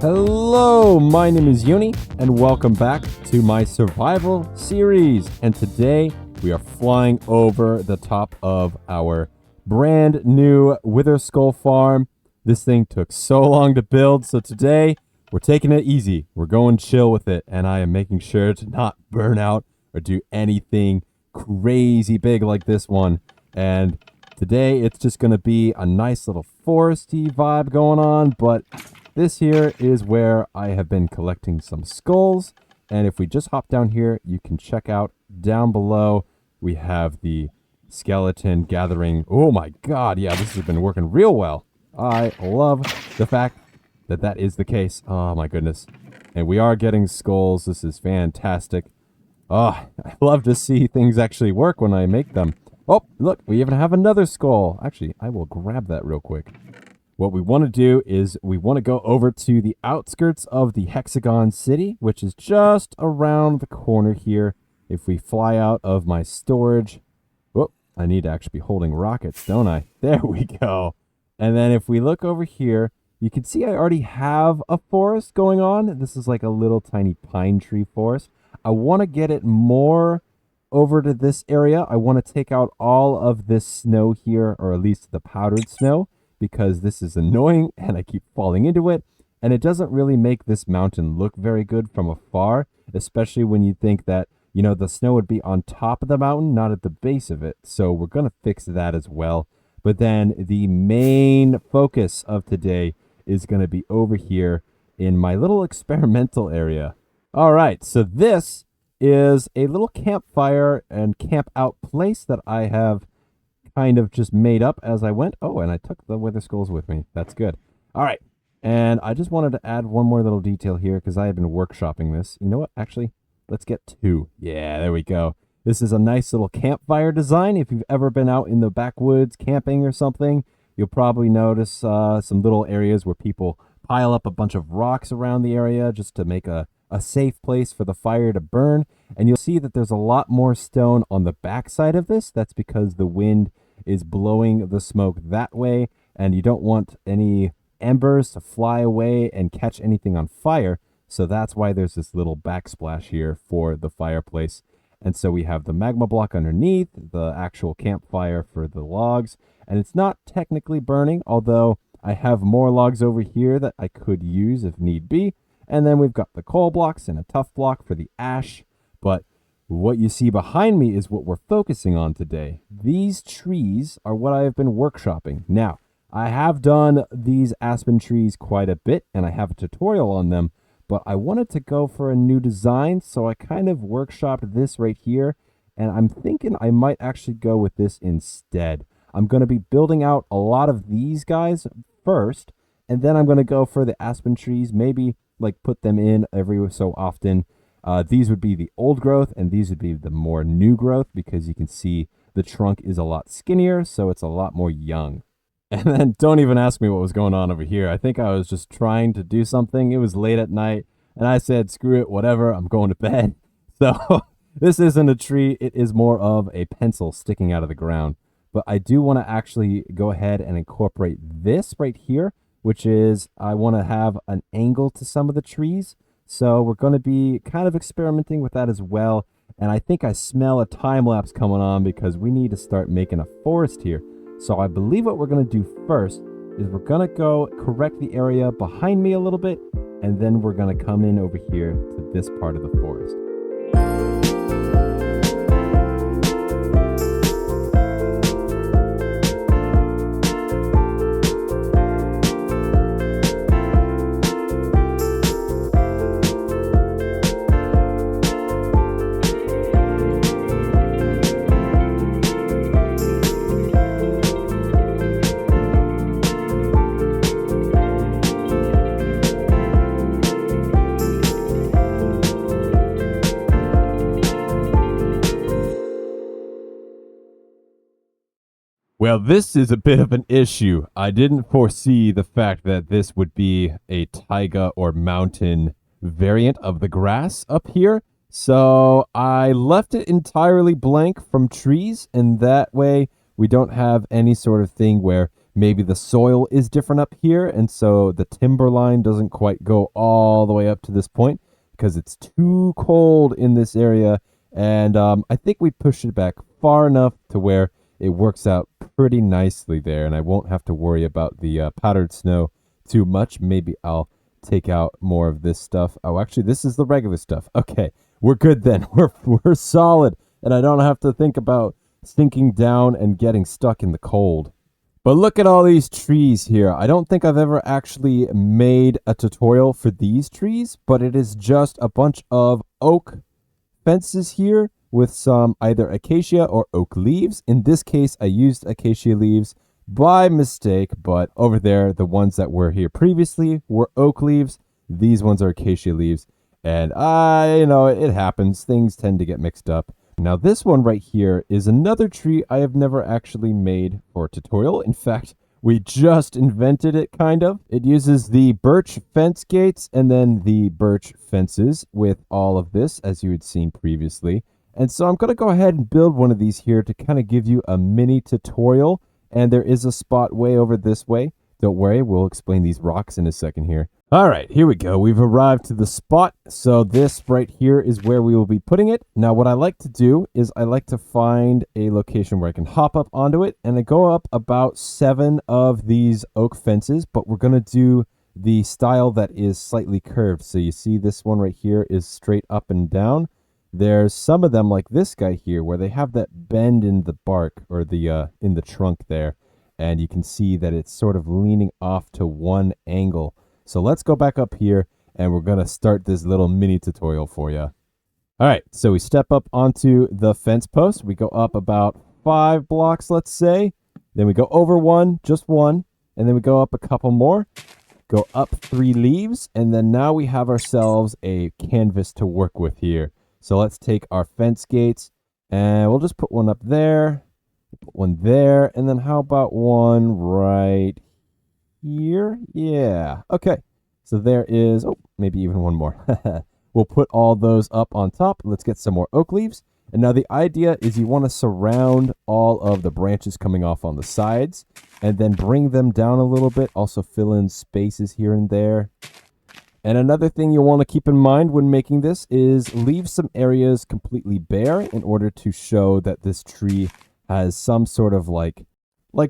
Hello, my name is Uni, and welcome back to my survival series. And today we are flying over the top of our brand new Wither Skull farm. This thing took so long to build, so today we're taking it easy. We're going chill with it, and I am making sure to not burn out or do anything crazy big like this one. And today it's just going to be a nice little foresty vibe going on, but this here is where I have been collecting some skulls, and if we just hop down here, you can check out down below. We have the skeleton gathering. Oh my god, yeah, this has been working real well. I love the fact that that is the case. Oh my goodness. And we are getting skulls. This is fantastic. Oh, I love to see things actually work when I make them. Oh, look, we even have another skull. Actually, I will grab that real quick. What we want to do is we want to go over to the outskirts of the Hexagon City, which is just around the corner here. If we fly out of my storage, whoop, I need to actually be holding rockets, don't I? There we go. And then if we look over here, you can see I already have a forest going on. This is like a little tiny pine tree forest. I want to get it more over to this area. I want to take out all of this snow here, or at least the powdered snow, because this is annoying and I keep falling into it, and it doesn't really make this mountain look very good from afar, especially when you think that, you know, the snow would be on top of the mountain, not at the base of it. So we're going to fix that as well. But then the main focus of today is going to be over here in my little experimental area. All right, so this is a little campfire and camp out place that I have kind of just made up as I went. Oh, and I took the Wither Skulls with me. That's good. All right. And I just wanted to add one more little detail here because I have been workshopping this. You know what? Actually, let's get two. Yeah, there we go. This is a nice little campfire design. If you've ever been out in the backwoods camping or something, you'll probably notice some little areas where people pile up a bunch of rocks around the area just to make a safe place for the fire to burn. And you'll see that there's a lot more stone on the backside of this. That's because the wind is blowing the smoke that way, and you don't want any embers to fly away and catch anything on fire. So that's why there's this little backsplash here for the fireplace. And so we have the magma block underneath, the actual campfire for the logs, and it's not technically burning, although I have more logs over here that I could use if need be. And then we've got the coal blocks and a tough block for the ash. But what you see behind me is what we're focusing on today. These trees are what I have been workshopping. Now, I have done these aspen trees quite a bit, and I have a tutorial on them, but I wanted to go for a new design, so I kind of workshopped this right here, and I'm thinking I might actually go with this instead. I'm going to be building out a lot of these guys first, and then I'm going to go for the aspen trees, maybe like put them in every so often. These would be the old growth, and these would be the more new growth, because you can see the trunk is a lot skinnier, so it's a lot more young. And then don't even ask me what was going on over here. I think I was just trying to do something. It was late at night, and I said, screw it, whatever, I'm going to bed. So this isn't a tree. It is more of a pencil sticking out of the ground. But I do want to actually go ahead and incorporate this right here, which is I want to have an angle to some of the trees. So we're going to be kind of experimenting with that as well. And I think I smell a time lapse coming on because we need to start making a forest here. So I believe what we're going to do first is we're going to go correct the area behind me a little bit. And then we're going to come in over here to this part of the forest. Well, this is a bit of an issue. I didn't foresee the fact that this would be a taiga or mountain variant of the grass up here. So I left it entirely blank from trees, and that way we don't have any sort of thing where maybe the soil is different up here, and so the timber line doesn't quite go all the way up to this point because it's too cold in this area. And I think we pushed it back far enough to where it works out pretty nicely there, and I won't have to worry about the powdered snow too much. Maybe I'll take out more of this stuff. Oh, actually, this is the regular stuff. Okay, we're good then. We're solid, and I don't have to think about sinking down and getting stuck in the cold. But look at all these trees here. I don't think I've ever actually made a tutorial for these trees, but it is just a bunch of oak fences here with some either acacia or oak leaves. In this case, I used acacia leaves by mistake, but over there, the ones that were here previously were oak leaves. These ones are acacia leaves. And it happens. Things tend to get mixed up. Now this one right here is another tree I have never actually made for a tutorial. In fact, we just invented it, kind of. It uses the birch fence gates and then the birch fences with all of this, as you had seen previously. And so I'm going to go ahead and build one of these here to kind of give you a mini tutorial. And there is a spot way over this way. Don't worry, we'll explain these rocks in a second here. All right, here we go. We've arrived to the spot. So this right here is where we will be putting it. Now, what I like to do is I like to find a location where I can hop up onto it, and I go up about 7 of these oak fences, but we're going to do the style that is slightly curved. So you see this one right here is straight up and down. There's some of them like this guy here where they have that bend in the bark or the in the trunk there, and you can see that it's sort of leaning off to one angle. So let's go back up here, and we're going to start this little mini tutorial for you. All right, so we step up onto the fence post. We go up about 5 blocks, let's say. Then we go over one, just one, and then we go up a couple more. Go up 3 leaves, and then now we have ourselves a canvas to work with here. So let's take our fence gates, and we'll just put one up there, put one there, and then how about one right here? Yeah. Okay. So there is, maybe even one more. We'll put all those up on top. Let's get some more oak leaves. And now the idea is you want to surround all of the branches coming off on the sides and then bring them down a little bit. Also fill in spaces here and there. And another thing you'll want to keep in mind when making this is leave some areas completely bare in order to show that this tree has some sort of like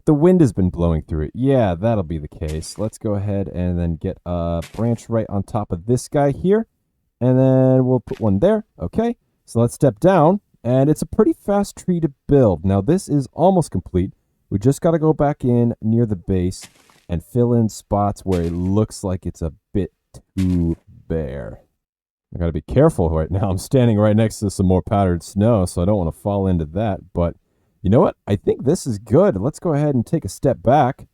the wind has been blowing through it. Yeah, that'll be the case. Let's go ahead and then get a branch right on top of this guy here. And then we'll put one there. Okay, so let's step down. And it's a pretty fast tree to build. Now this is almost complete. We just got to go back in near the base and fill in spots where it looks like it's a bit too bare. I got to be careful right now. I'm standing right next to some more powdered snow, so I don't want to fall into that. But you know what? I think this is good. Let's go ahead and take a step back.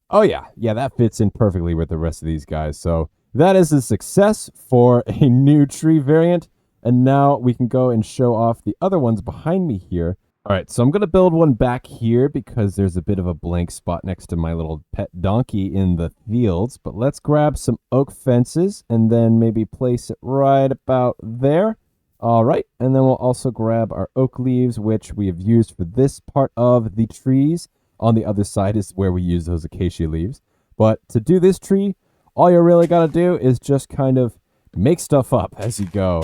Oh, yeah. Yeah, that fits in perfectly with the rest of these guys. So that is a success for a new tree variant. And now we can go and show off the other ones behind me here. All right, so I'm going to build one back here because there's a bit of a blank spot next to my little pet donkey in the fields. But let's grab some oak fences and then maybe place it right about there. All right, and then we'll also grab our oak leaves, which we have used for this part of the trees. On the other side is where we use those acacia leaves. But to do this tree, all you really got to do is just kind of make stuff up as you go.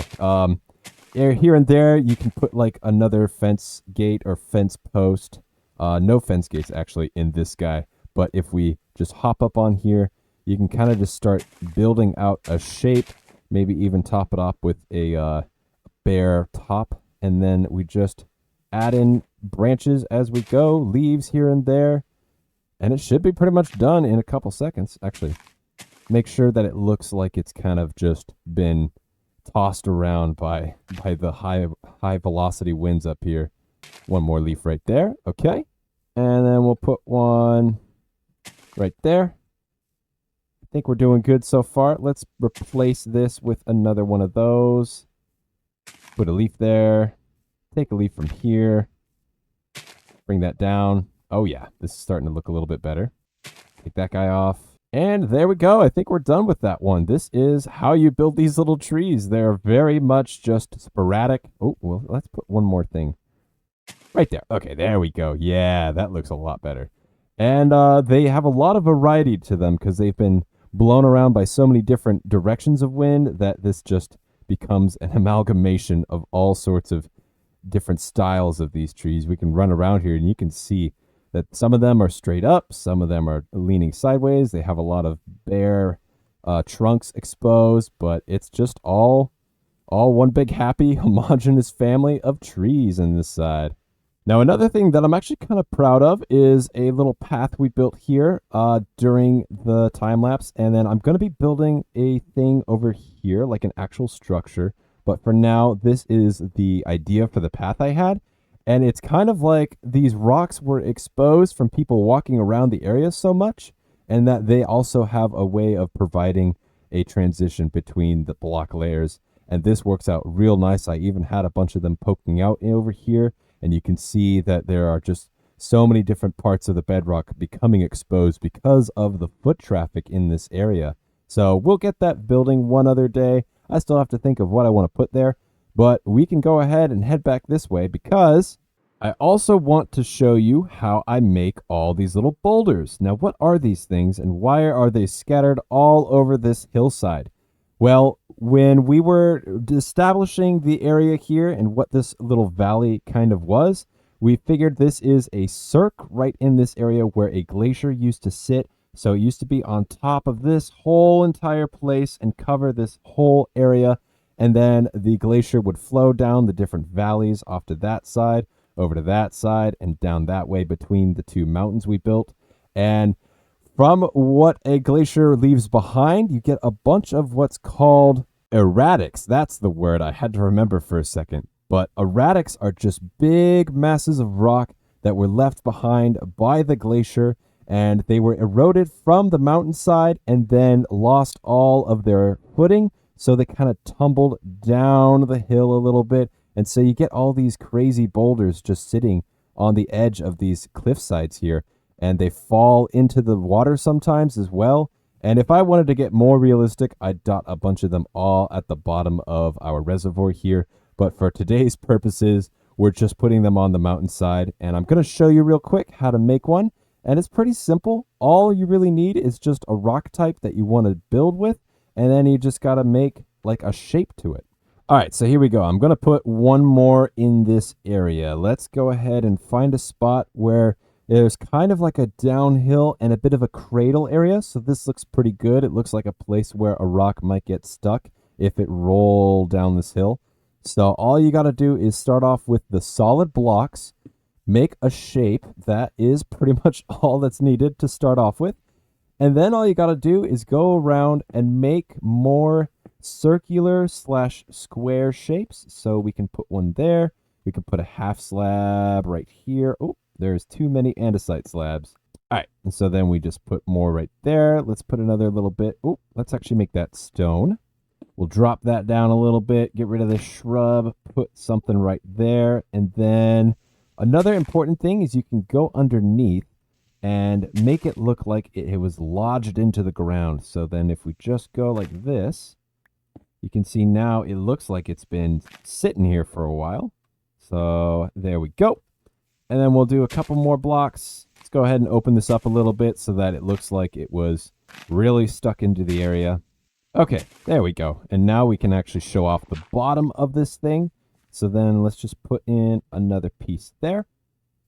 Here and there, you can put like another fence gate or fence post. No fence gates actually in this guy. But if we just hop up on here, you can kind of just start building out a shape. Maybe even top it up with a bare top. And then we just add in branches as we go, leaves here and there. And it should be pretty much done in a couple seconds. Actually, make sure that it looks like it's kind of just been tossed around by the high velocity winds up here. One more leaf right there. Okay. And then we'll put one right there. I think we're doing good so far. Let's replace this with another one of those. Put a leaf there. Take a leaf from here. Bring that down. Oh yeah, this is starting to look a little bit better. Take that guy off. And there we go. I think we're done with that one. This is how you build these little trees. They're very much just sporadic. Oh, well, let's put one more thing right there. Okay, there we go. Yeah, that looks a lot better. And they have a lot of variety to them because they've been blown around by so many different directions of wind that this just becomes an amalgamation of all sorts of different styles of these trees. We can run around here and you can see that some of them are straight up, some of them are leaning sideways. They have a lot of bare trunks exposed, but it's just all one big happy homogeneous family of trees in this side. Now, another thing that I'm actually kind of proud of is a little path we built here during the time lapse. And then I'm going to be building a thing over here, like an actual structure. But for now, this is the idea for the path I had. And it's kind of like these rocks were exposed from people walking around the area so much, and that they also have a way of providing a transition between the block layers. And this works out real nice. I even had a bunch of them poking out over here, and you can see that there are just so many different parts of the bedrock becoming exposed because of the foot traffic in this area. So we'll get that building one other day. I still have to think of what I want to put there, but we can go ahead and head back this way because I also want to show you how I make all these little boulders. Now, what are these things and why are they scattered all over this hillside? Well, when we were establishing the area here and what this little valley kind of was, we figured this is a cirque right in this area where a glacier used to sit. So it used to be on top of this whole entire place and cover this whole area. And then the glacier would flow down the different valleys off to that side, over to that side, and down that way between the two mountains we built. And from what a glacier leaves behind, you get a bunch of what's called erratics. That's the word I had to remember for a second. But erratics are just big masses of rock that were left behind by the glacier, and they were eroded from the mountainside and then lost all of their footing. So they kind of tumbled down the hill a little bit. And so you get all these crazy boulders just sitting on the edge of these cliff sides here. And they fall into the water sometimes as well. And if I wanted to get more realistic, I'd dot a bunch of them all at the bottom of our reservoir here. But for today's purposes, we're just putting them on the mountainside. And I'm going to show you real quick how to make one. And it's pretty simple. All you really need is just a rock type that you want to build with. And then you just got to make like a shape to it. All right, so here we go. I'm going to put one more in this area. Let's go ahead and find a spot where there's kind of like a downhill and a bit of a cradle area. So this looks pretty good. It looks like a place where a rock might get stuck if it rolled down this hill. So all you got to do is start off with the solid blocks, make a shape. That is pretty much all that's needed to start off with. And then all you got to do is go around and make more circular / square shapes. So we can put one there. We can put a half slab right here. Oh, there's too many andesite slabs. All right, and so then we just put more right there. Let's put another little bit. Oh, let's actually make that stone. We'll drop that down a little bit, get rid of this shrub, put something right there. And then another important thing is you can go underneath and make it look like it was lodged into the ground. So then if we just go like this, you can see now it looks like it's been sitting here for a while. So there we go. And then we'll do a couple more blocks. Let's go ahead and open this up a little bit so that it looks like it was really stuck into the area. Okay, there we go. And now we can actually show off the bottom of this thing. So then let's just put in another piece there.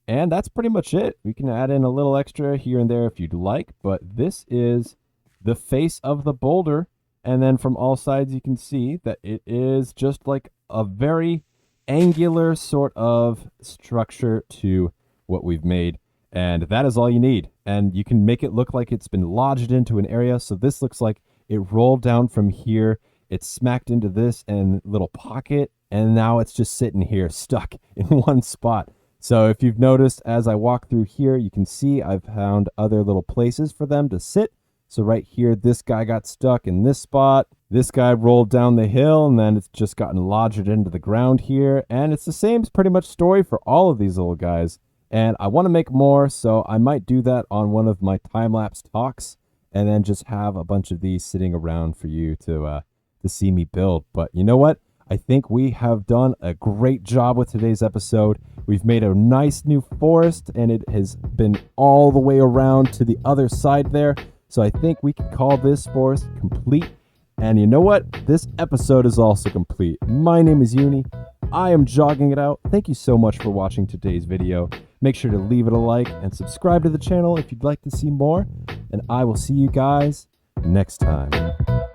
And that's pretty much it. We can add in a little extra here and there if you'd like, but this is the face of the boulder. And then from all sides, you can see that it is just like a very angular sort of structure to what we've made. And that is all you need. And you can make it look like it's been lodged into an area. So this looks like it rolled down from here. It smacked into this and little pocket. And now it's just sitting here stuck in one spot. So if you've noticed, as I walk through here, you can see I've found other little places for them to sit. So right here, this guy got stuck in this spot. This guy rolled down the hill, and then it's just gotten lodged into the ground here. And it's the same pretty much story for all of these little guys. And I want to make more, so I might do that on one of my time-lapse talks, and then just have a bunch of these sitting around for you to see me build. But you know what? I think we have done a great job with today's episode. We've made a nice new forest, and it has been all the way around to the other side there. So I think we can call this forest complete. And you know what? This episode is also complete. My name is Uni. I am jogging it out. Thank you so much for watching today's video. Make sure to leave it a like and subscribe to the channel if you'd like to see more. And I will see you guys next time.